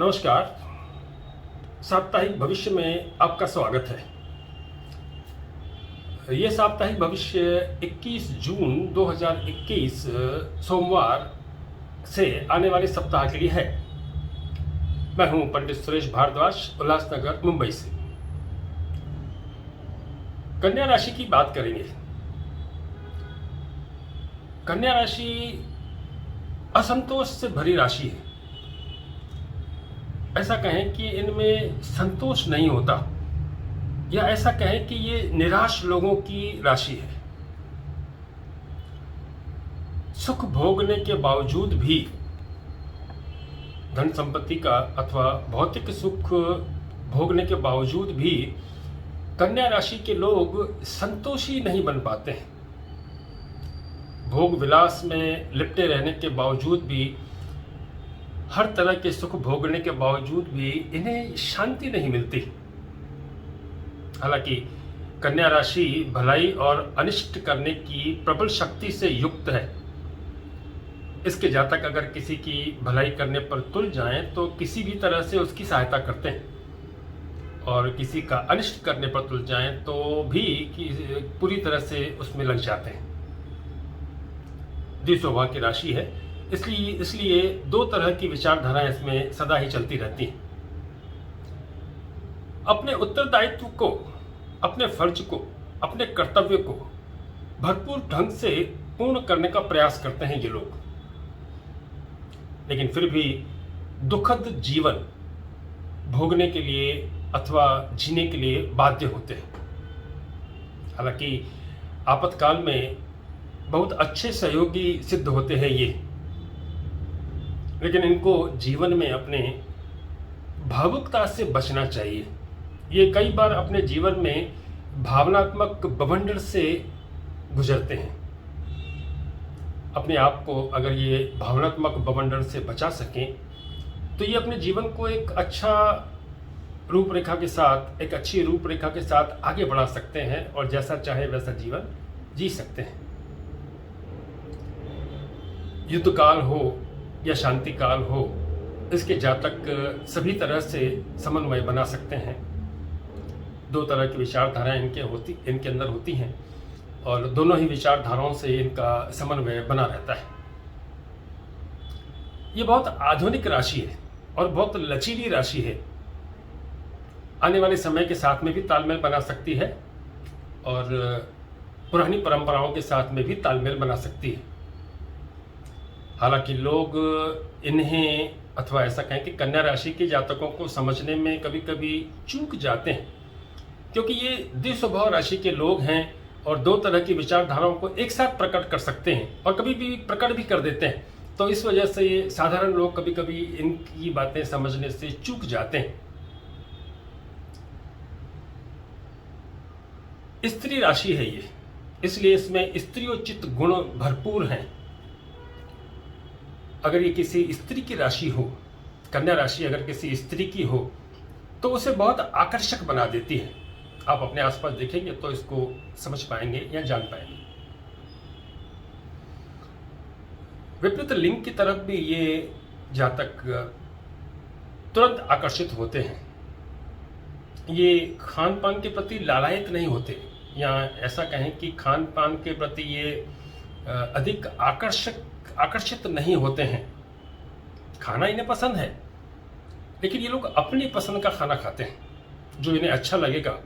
नमस्कार। साप्ताहिक भविष्य में आपका स्वागत है। ये साप्ताहिक भविष्य 21 जून 2021 सोमवार से आने वाले सप्ताह के लिए है। मैं हूं पंडित सुरेश भारद्वाज, उल्लासनगर, मुंबई से। कन्या राशि की बात करेंगे। कन्या राशि असंतोष से भरी राशि है। ऐसा कहें कि इनमें संतोष नहीं होता, या ऐसा कहें कि ये निराश लोगों की राशि है। सुख भोगने के बावजूद भी, धन संपत्ति का अथवा भौतिक सुख भोगने के बावजूद भी कन्या राशि के लोग संतोषी नहीं बन पाते हैं। भोग विलास में लिपटे रहने के बावजूद भी, हर तरह के सुख भोगने के बावजूद भी इन्हें शांति नहीं मिलती। हालांकि कन्या राशि भलाई और अनिष्ट करने की प्रबल शक्ति से युक्त है। इसके जातक अगर किसी की भलाई करने पर तुल जाएं तो किसी भी तरह से उसकी सहायता करते हैं, और किसी का अनिष्ट करने पर तुल जाएं तो भी पूरी तरह से उसमें लग जाते हैं। द्विस्वभाव की राशि है, इसलिए दो तरह की विचारधाराएं इसमें सदा ही चलती रहती हैं। अपने उत्तरदायित्व को, अपने फर्ज को, अपने कर्तव्य को भरपूर ढंग से पूर्ण करने का प्रयास करते हैं ये लोग, लेकिन फिर भी दुखद जीवन भोगने के लिए अथवा जीने के लिए बाध्य होते हैं। हालांकि आपातकाल में बहुत अच्छे सहयोगी सिद्ध होते हैं ये, लेकिन इनको जीवन में अपने भावुकता से बचना चाहिए। ये कई बार अपने जीवन में भावनात्मक बवंडर से गुजरते हैं। अपने आप को अगर ये भावनात्मक बवंडर से बचा सकें तो ये अपने जीवन को एक अच्छा रूपरेखा के साथ, एक अच्छी रूपरेखा के साथ आगे बढ़ा सकते हैं और जैसा चाहे वैसा जीवन जी सकते हैं। युद्ध काल हो या शांति काल हो, इसके जातक सभी तरह से समन्वय बना सकते हैं। दो तरह की विचारधाराएं इनके अंदर होती हैं, और दोनों ही विचारधाराओं से इनका समन्वय बना रहता है। ये बहुत आधुनिक राशि है और बहुत लचीली राशि है। आने वाले समय के साथ में भी तालमेल बना सकती है, और पुरानी परंपराओं के साथ में भी तालमेल बना सकती है। हालांकि लोग इन्हें, अथवा ऐसा कहें कि कन्या राशि के जातकों को समझने में कभी कभी चूक जाते हैं, क्योंकि ये द्विस्वभाव राशि के लोग हैं और दो तरह की विचारधाराओं को एक साथ प्रकट कर सकते हैं और कभी भी प्रकट भी कर देते हैं। तो इस वजह से ये साधारण लोग कभी कभी इनकी बातें समझने से चूक जाते हैं। स्त्री राशि है ये, इसलिए इसमें स्त्रियोचित गुण भरपूर हैं। अगर ये किसी स्त्री की राशि हो, कन्या राशि अगर किसी स्त्री की हो, तो उसे बहुत आकर्षक बना देती है। आप अपने आसपास देखेंगे तो इसको समझ पाएंगे या जान पाएंगे। विपरीत लिंग की तरफ भी ये जातक तुरंत आकर्षित होते हैं। ये खान पान के प्रति लालायित नहीं होते, या ऐसा कहें कि खान पान के प्रति ये अधिक आकर्षित नहीं होते हैं। खाना इन्हें पसंद है, लेकिन ये लोग अपनी पसंद का खाना खाते हैं जो इन्हें अच्छा लगेगा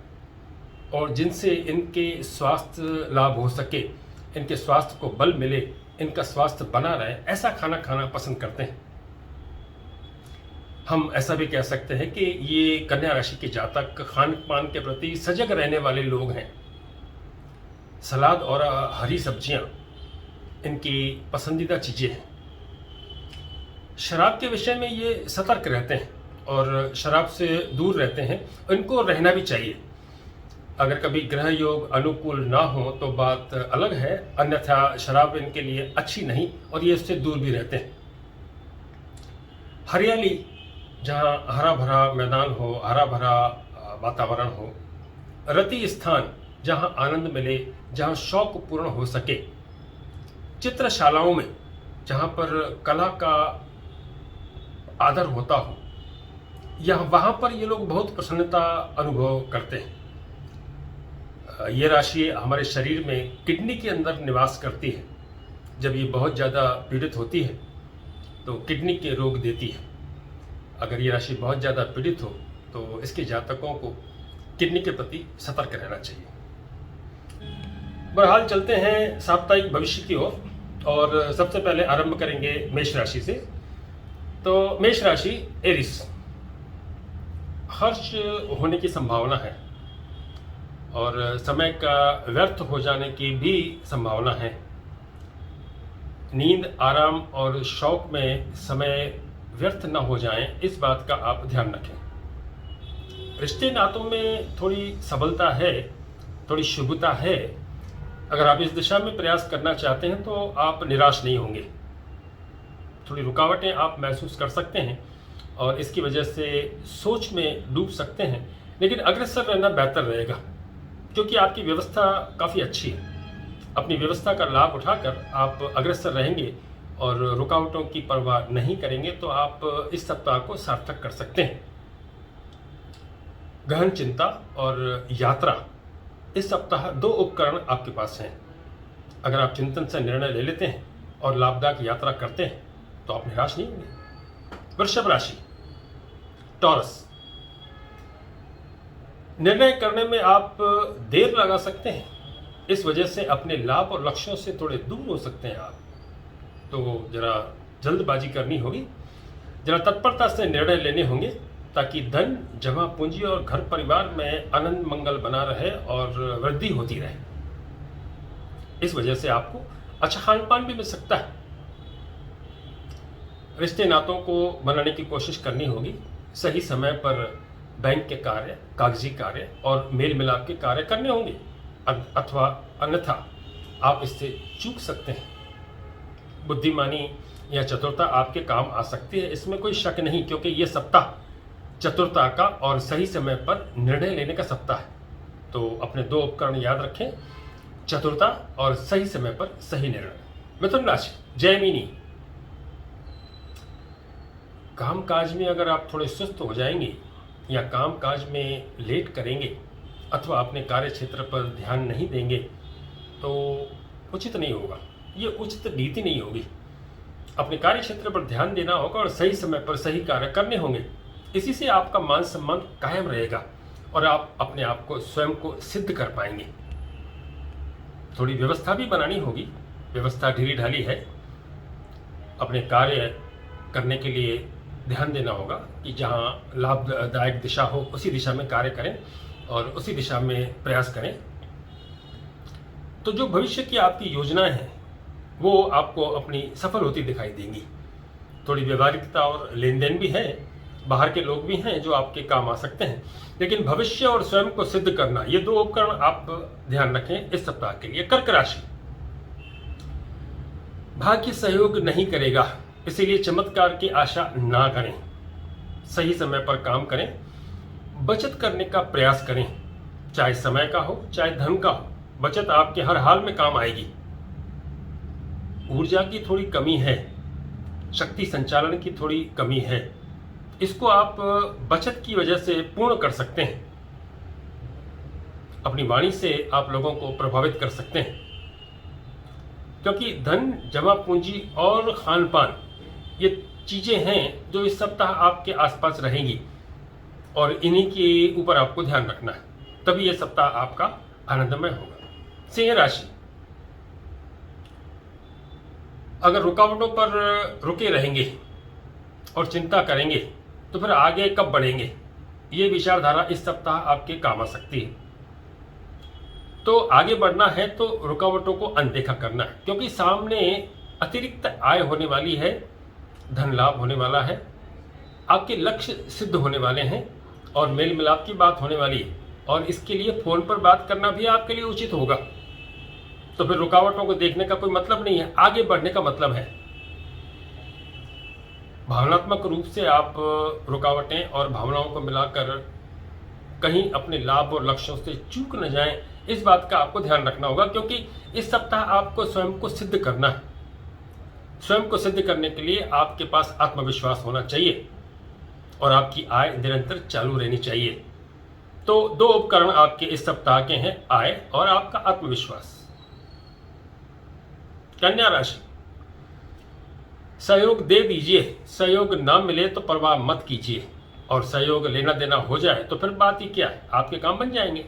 और जिनसे इनके स्वास्थ्य लाभ हो सके, इनके स्वास्थ्य को बल मिले, इनका स्वास्थ्य बना रहे, ऐसा खाना खाना पसंद करते हैं। हम ऐसा भी कह सकते हैं कि ये कन्या राशि के जातक खान पान के प्रति सजग रहने वाले लोग हैं। सलाद और हरी सब्जियां इनकी पसंदीदा चीज़ें हैं। शराब के विषय में ये सतर्क रहते हैं और शराब से दूर रहते हैं। इनको रहना भी चाहिए। अगर कभी ग्रह योग अनुकूल ना हो तो बात अलग है, अन्यथा शराब इनके लिए अच्छी नहीं और ये इससे दूर भी रहते हैं। हरियाली, जहाँ हरा भरा मैदान हो, हरा भरा वातावरण हो, रति स्थान जहाँ आनंद मिले, जहाँ शौक पूर्ण हो सके, चित्रशालाओं में जहाँ पर कला का आदर होता हो, वहाँ पर ये लोग बहुत प्रसन्नता अनुभव करते हैं। ये राशि हमारे शरीर में किडनी के अंदर निवास करती है। जब ये बहुत ज़्यादा पीड़ित होती है तो किडनी के रोग देती है। अगर ये राशि बहुत ज़्यादा पीड़ित हो तो इसके जातकों को किडनी के प्रति सतर्क रहना चाहिए। बहरहाल चलते हैं साप्ताहिक भविष्य की ओर और सबसे पहले आरंभ करेंगे मेष राशि से। तो मेष राशि एरिस, हर्ष होने की संभावना है और समय का व्यर्थ हो जाने की भी संभावना है। नींद, आराम और शौक में समय व्यर्थ न हो जाए, इस बात का आप ध्यान रखें। रिश्ते नातों में थोड़ी सबलता है, थोड़ी शुभता है। अगर आप इस दिशा में प्रयास करना चाहते हैं तो आप निराश नहीं होंगे। थोड़ी रुकावटें आप महसूस कर सकते हैं और इसकी वजह से सोच में डूब सकते हैं, लेकिन अग्रसर रहना बेहतर रहेगा क्योंकि आपकी व्यवस्था काफ़ी अच्छी है। अपनी व्यवस्था का लाभ उठाकर आप अग्रसर रहेंगे और रुकावटों की परवाह नहीं करेंगे तो आप इस सप्ताह को सार्थक कर सकते हैं। गहन चिंता और यात्रा, इस सप्ताह 2 उपकरण आपके पास हैं। अगर आप चिंतन से निर्णय ले लेते हैं और लाभदायक यात्रा करते हैं तो आप निराश नहीं होंगे। वृषभ राशि, टॉरस, निर्णय करने में आप देर लगा सकते हैं, इस वजह से अपने लाभ और लक्ष्यों से थोड़े दूर हो सकते हैं आप। तो जरा जल्दबाजी करनी होगी, जरा तत्परता से निर्णय लेने होंगे ताकि धन, जमा पूंजी और घर परिवार में आनंद मंगल बना रहे और वृद्धि होती रहे। इस वजह से आपको अच्छा खान पान भी मिल सकता है। रिश्ते नातों को बनाने की कोशिश करनी होगी। सही समय पर बैंक के कार्य, कागजी कार्य और मेल मिलाप के कार्य करने होंगे, अथवा अन्यथा आप इससे चूक सकते हैं। बुद्धिमानी या चतुरता आपके काम आ सकती है, इसमें कोई शक नहीं, क्योंकि ये सप्ताह चतुरता का और सही समय पर निर्णय लेने का सप्ताह है। तो अपने 2 उपकरण याद रखें, चतुरता और सही समय पर सही निर्णय। मिथुन राशि, जयमिनी, कामकाज में अगर आप थोड़े सुस्त हो जाएंगे या कामकाज में लेट करेंगे अथवा अपने कार्य क्षेत्र पर ध्यान नहीं देंगे तो उचित नहीं होगा। ये उचित नीति नहीं होगी। अपने कार्य क्षेत्र पर ध्यान देना होगा और सही समय पर सही कार्य करने होंगे। इसी से आपका मान सम्मान कायम रहेगा और आप अपने आप को स्वयं को सिद्ध कर पाएंगे। थोड़ी व्यवस्था भी बनानी होगी, व्यवस्था ढीली ढाली है। अपने कार्य करने के लिए ध्यान देना होगा कि जहाँ लाभदायक दिशा हो उसी दिशा में कार्य करें और उसी दिशा में प्रयास करें। तो जो भविष्य की आपकी योजनाएं हैं वो आपको अपनी सफल होती दिखाई देंगी। थोड़ी व्यवहारिकता और लेन देन भी है, बाहर के लोग भी हैं जो आपके काम आ सकते हैं, लेकिन भविष्य और स्वयं को सिद्ध करना, ये 2 उपकरण आप ध्यान रखें इस सप्ताह के लिए। कर्क राशि, भाग्य सहयोग नहीं करेगा, इसीलिए चमत्कार की आशा ना करें। सही समय पर काम करें, बचत करने का प्रयास करें, चाहे समय का हो चाहे धन का हो। बचत आपके हर हाल में काम आएगी। ऊर्जा की थोड़ी कमी है, शक्ति संचालन की थोड़ी कमी है, इसको आप बचत की वजह से पूर्ण कर सकते हैं। अपनी वाणी से आप लोगों को प्रभावित कर सकते हैं, क्योंकि धन, जमा पूंजी और खान पान ये चीजें हैं जो इस सप्ताह आपके आसपास रहेंगी और इन्हीं के ऊपर आपको ध्यान रखना है, तभी यह सप्ताह आपका आनंदमय होगा। सिंह राशि, अगर रुकावटों पर रुके रहेंगे और चिंता करेंगे तो फिर आगे कब बढ़ेंगे, ये विचारधारा इस सप्ताह आपके काम आ सकती है। तो आगे बढ़ना है तो रुकावटों को अनदेखा करना है, क्योंकि सामने अतिरिक्त आय होने वाली है, धन लाभ होने वाला है, आपके लक्ष्य सिद्ध होने वाले हैं और मेल मिलाप की बात होने वाली है और इसके लिए फोन पर बात करना भी आपके लिए उचित होगा। तो फिर रुकावटों को देखने का कोई मतलब नहीं है, आगे बढ़ने का मतलब है। भावनात्मक रूप से आप रुकावटें और भावनाओं को मिलाकर कहीं अपने लाभ और लक्ष्यों से चूक न जाएं, इस बात का आपको ध्यान रखना होगा, क्योंकि इस सप्ताह आपको स्वयं को सिद्ध करना है। स्वयं को सिद्ध करने के लिए आपके पास आत्मविश्वास होना चाहिए और आपकी आय निरंतर चालू रहनी चाहिए। तो दो उपकरण आपके इस सप्ताह के हैं, आय और आपका आत्मविश्वास। कन्या राशि, सहयोग दे दीजिए, सहयोग ना मिले तो परवाह मत कीजिए, और सहयोग लेना देना हो जाए तो फिर बात ही क्या है, आपके काम बन जाएंगे।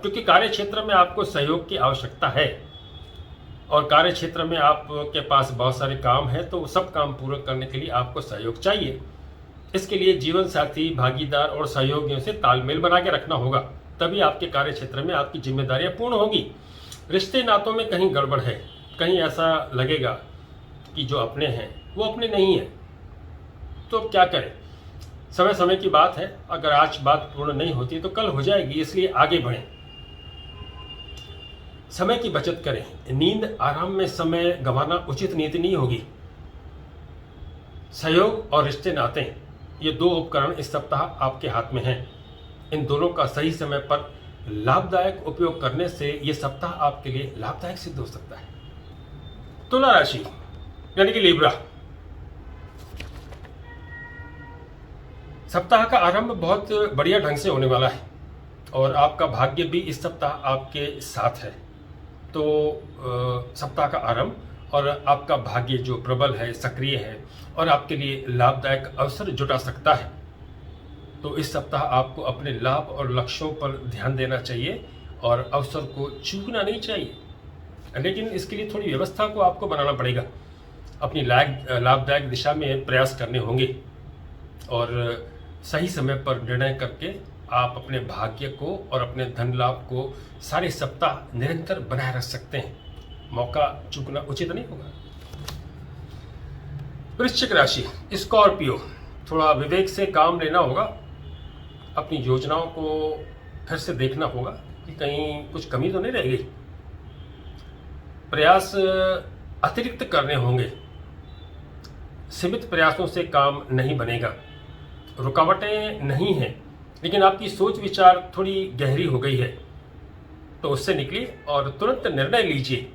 क्योंकि कार्य क्षेत्र में आपको सहयोग की आवश्यकता है, और कार्य क्षेत्र में आपके पास बहुत सारे काम हैं, तो सब काम पूरा करने के लिए आपको सहयोग चाहिए। इसके लिए जीवन साथी, भागीदार और सहयोगियों से तालमेल बना के रखना होगा, तभी आपके कार्य क्षेत्र में आपकी जिम्मेदारियां पूर्ण होगी। रिश्ते नातों में कहीं गड़बड़ है, कहीं ऐसा लगेगा कि जो अपने हैं वो अपने नहीं हैं, तो क्या करें। समय समय की बात है, अगर आज बात पूर्ण नहीं होती तो कल हो जाएगी, इसलिए आगे बढ़ें। समय की बचत करें, नींद आराम में समय गंवाना उचित नीति नहीं होगी। सहयोग और रिश्ते नाते, ये दो उपकरण इस सप्ताह आपके हाथ में हैं। इन दोनों का सही समय पर लाभदायक उपयोग करने से ये सप्ताह आपके लिए लाभदायक सिद्ध हो सकता है। तुला राशि यानी कि लिब्रा, सप्ताह का आरंभ बहुत बढ़िया ढंग से होने वाला है, और आपका भाग्य भी इस सप्ताह आपके साथ है। तो सप्ताह का आरंभ और आपका भाग्य जो प्रबल है, सक्रिय है, और आपके लिए लाभदायक अवसर जुटा सकता है। तो इस सप्ताह आपको अपने लाभ और लक्ष्यों पर ध्यान देना चाहिए, और अवसर को चूकना नहीं चाहिए। लेकिन इसके लिए थोड़ी व्यवस्था को आपको बनाना पड़ेगा, अपनी लाभदायक दिशा में प्रयास करने होंगे, और सही समय पर निर्णय करके आप अपने भाग्य को और अपने धन लाभ को सारे सप्ताह निरंतर बनाए रख सकते हैं। मौका चूकना उचित नहीं होगा। वृश्चिक राशि, स्कॉर्पियो, थोड़ा विवेक से काम लेना होगा। अपनी योजनाओं को फिर से देखना होगा कि कहीं कुछ कमी तो नहीं रह गई। प्रयास अतिरिक्त करने होंगे, सीमित प्रयासों से काम नहीं बनेगा। रुकावटें नहीं हैं, लेकिन आपकी सोच विचार थोड़ी गहरी हो गई है, तो उससे निकलिए और तुरंत निर्णय लीजिए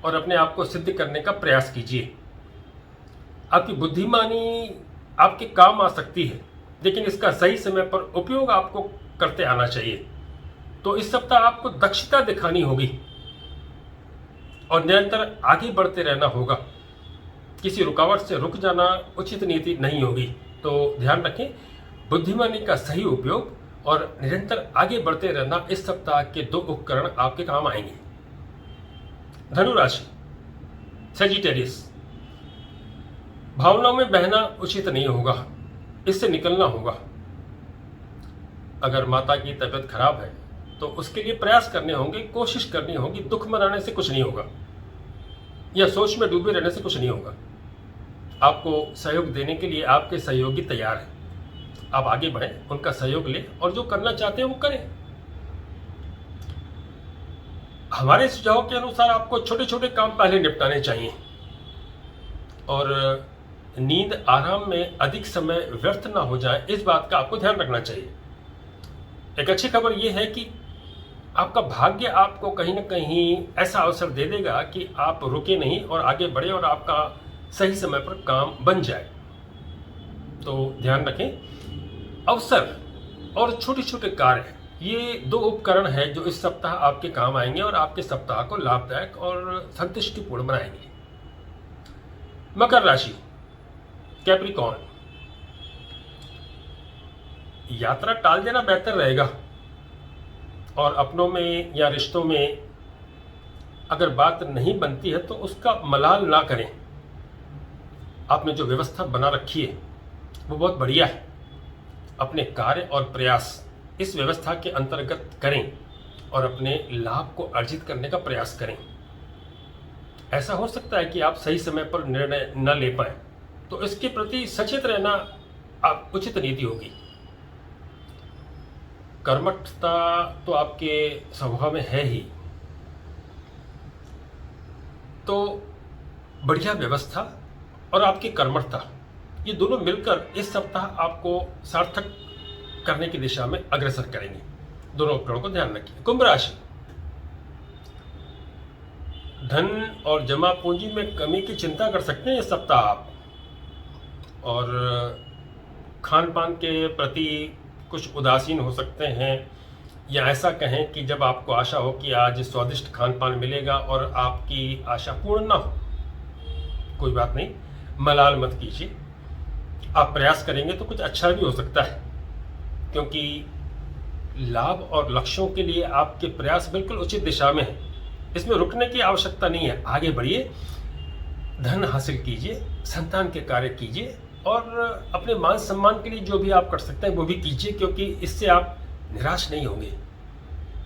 और अपने आप को सिद्ध करने का प्रयास कीजिए। आपकी बुद्धिमानी आपके काम आ सकती है, लेकिन इसका सही समय पर उपयोग आपको करते आना चाहिए। तो इस सप्ताह आपको दक्षता दिखानी होगी और निरंतर आगे बढ़ते रहना होगा। किसी रुकावट से रुक जाना उचित नीति नहीं होगी। तो ध्यान रखें, बुद्धिमानी का सही उपयोग और निरंतर आगे बढ़ते रहना इस सप्ताह के दो उपकरण आपके काम आएंगे। धनु राशि, सजिटेरियस, भावनाओं में बहना उचित नहीं होगा, इससे निकलना होगा। अगर माता की तबीयत खराब है तो उसके लिए प्रयास करने होंगे, कोशिश करनी होगी। दुख मनाने से कुछ नहीं होगा, या सोच में डूबे रहने से कुछ नहीं होगा। आपको सहयोग देने के लिए आपके सहयोगी तैयार हैं। आप आगे बढ़ें, उनका सहयोग लें और जो करना चाहते हैं वो करें। हमारे सुझाव के अनुसार आपको छोटे छोटे काम पहले निपटाने चाहिए, और नींद आराम में अधिक समय व्यर्थ ना हो जाए, इस बात का आपको ध्यान रखना चाहिए। एक अच्छी खबर यह है कि आपका भाग्य आपको कहीं ना कहीं ऐसा अवसर दे देगा कि आप रुके नहीं और आगे बढ़े और आपका सही समय पर काम बन जाए। तो ध्यान रखें, अवसर और छोटे छोटे कार्य, ये दो उपकरण हैं जो इस सप्ताह आपके काम आएंगे और आपके सप्ताह को लाभदायक और संतुष्टिपूर्ण बनाएंगे। मकर राशि, कैप्रिकॉर्न, यात्रा टाल देना बेहतर रहेगा, और अपनों में या रिश्तों में अगर बात नहीं बनती है तो उसका मलाल ना करें। आपने जो व्यवस्था बना रखी है वो बहुत बढ़िया है। अपने कार्य और प्रयास इस व्यवस्था के अंतर्गत करें और अपने लाभ को अर्जित करने का प्रयास करें। ऐसा हो सकता है कि आप सही समय पर निर्णय न ले पाए, तो इसके प्रति सचेत रहना आप उचित नीति होगी। कर्मठता तो आपके स्वभाव में है ही, तो बढ़िया व्यवस्था और आपकी कर्मठता, ये दोनों मिलकर इस सप्ताह आपको सार्थक करने की दिशा में अग्रसर करेंगे। दोनों उपकरणों को ध्यान रखिए। कुंभ राशि, धन और जमा पूंजी में कमी की चिंता कर सकते हैं इस सप्ताह आप, और खान पान के प्रति कुछ उदासीन हो सकते हैं, या ऐसा कहें कि जब आपको आशा हो कि आज स्वादिष्ट खान पान मिलेगा और आपकी आशा पूर्ण ना हो, कोई बात नहीं, मलाल मत कीजिए। आप प्रयास करेंगे तो कुछ अच्छा भी हो सकता है, क्योंकि लाभ और लक्ष्यों के लिए आपके प्रयास बिल्कुल उचित दिशा में है। इसमें रुकने की आवश्यकता नहीं है, आगे बढ़िए, धन हासिल कीजिए, संतान के कार्य कीजिए और अपने मान सम्मान के लिए जो भी आप कर सकते हैं वो भी कीजिए, क्योंकि इससे आप निराश नहीं होंगे।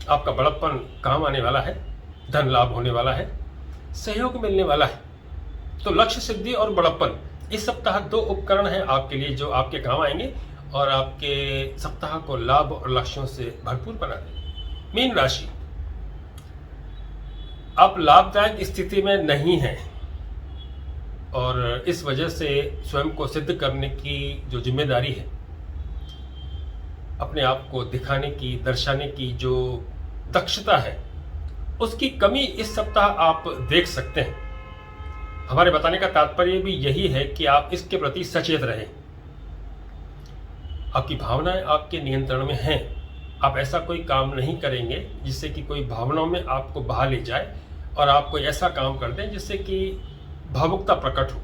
आपका बड़प्पन काम आने वाला है, धन लाभ होने वाला है, सहयोग मिलने वाला है। तो लक्ष्य सिद्धि और बड़प्पन, इस सप्ताह 2 उपकरण हैं आपके लिए जो आपके काम आएंगे और आपके सप्ताह को लाभ और लक्ष्यों से भरपूर बना देंगे। मीन राशि, आप लाभदायक स्थिति में नहीं हैं और इस वजह से स्वयं को सिद्ध करने की जो जिम्मेदारी है, अपने आप को दिखाने की, दर्शाने की जो दक्षता है, उसकी कमी इस सप्ताह आप देख सकते हैं। हमारे बताने का तात्पर्य भी यही है कि आप इसके प्रति सचेत रहें। आपकी भावनाएं आपके नियंत्रण में हैं। आप ऐसा कोई काम नहीं करेंगे जिससे कि कोई भावनाओं में आपको बहा ले जाए और आप कोई ऐसा काम कर दें जिससे कि भावुकता प्रकट हो।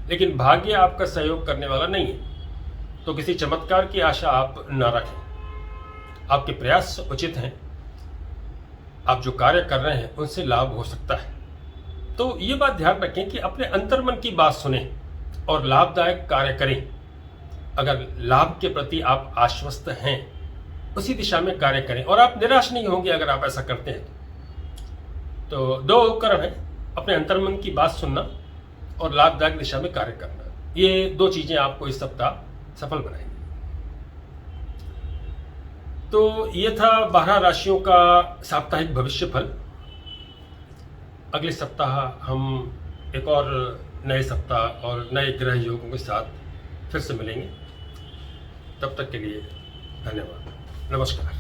लेकिन भाग्य आपका सहयोग करने वाला नहीं है, तो किसी चमत्कार की आशा आप न रखें। आपके प्रयास उचित हैं, आप जो कार्य कर रहे हैं उनसे लाभ हो सकता है। तो ये बात ध्यान रखें कि अपने अंतर्मन की बात सुनें और लाभदायक कार्य करें। अगर लाभ के प्रति आप आश्वस्त हैं, उसी दिशा में कार्य करें और आप निराश नहीं होंगे अगर आप ऐसा करते हैं। तो 2 उपकरण हैं, अपने अंतर्मन की बात सुनना और लाभदायक दिशा में कार्य करना। ये 2 चीजें आपको इस सप्ताह सफल बनाएंगी। तो ये था 12 राशियों का साप्ताहिक भविष्य फल। अगले सप्ताह हम एक और नए सप्ताह और नए ग्रह योगों के साथ फिर से मिलेंगे। तब तक के लिए धन्यवाद, नमस्कार।